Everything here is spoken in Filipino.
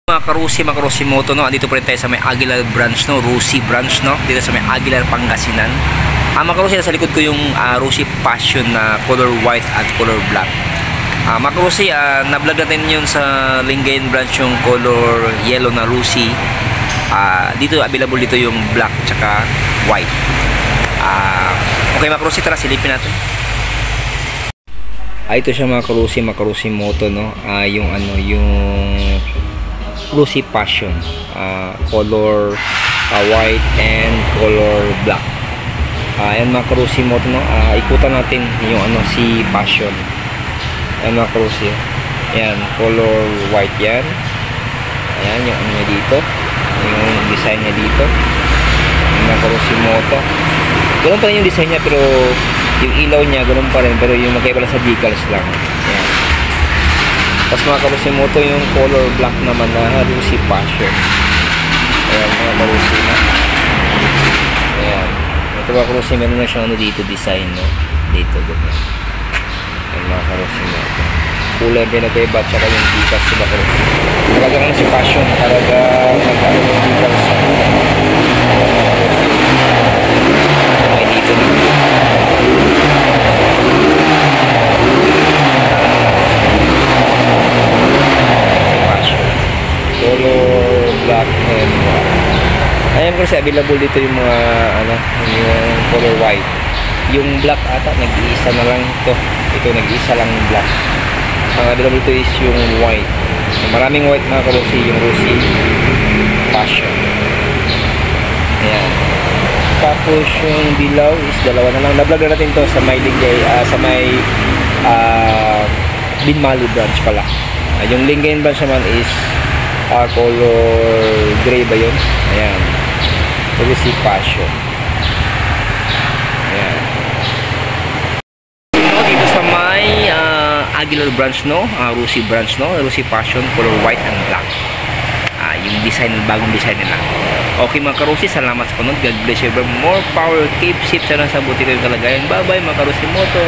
Mga karusi moto, no, andito pa rin tayo sa may Aguilar branch, no, Rusi branch, no, dito sa may Aguilar, Pangasinan. Mga karusi, sa likod ko yung Rusi Passion na color white at color black. Mga karusi, na-vlog natin yun sa Lingayen branch yung color yellow na Rusi. Dito available dito yung black tsaka white. Okay mga karusi, tara silipin natin. Ito siya mga karusi moto, no, yung yung Rusi Passion, color white and color black. Ayan mga karusi moto, no, ikutan natin yung si Passion. Ayan mga karusi, ayan color white yan. Ayan yung niya dito, yung design niya dito. Ayan mga karusi moto, ganoon pa rin yung design niya, pero yung ilaw niya ganoon pa rin, pero yung magkaiba lang sa decals lang. Ayan. Tapos mga karusi moto, yung color black naman na Rusi Passion. Ayan mga karusi na. Ayan. Ito mga karusi, meron na siyang dito design, no? Dito, ganyan. Ayan mga karusi moto. Kulay din na iba, tsaka yung decals sa karusi. Talaga nga si Passion, talaga magkano yung decals. May dito na. Color black and white. Ayan kasi available dito yung mga yung color white. Yung black ata nag-iisa na lang ito. Ito nag-iisa lang black. Ang available dito is yung white. Maraming white mga karusi, yung Rusi Passion. Ayan. Tapos yung dilaw is dalawa na lang. Na-vlog na natin to sa may sa may Binmalu branch pala. Yung Lingayen branch naman is color gray ba yun? Ayan. Rusi Passion. Ayan. Dito sa may Aguilar branch, no? Rusi branch, no? Rusi Passion, color white and black. Yung design, bagong design nila. Okay mga karusi, salamat sa panood. God bless you. More power, keep safe. Sana sa buti kayong kalagayan. Bye bye mga karusi moto.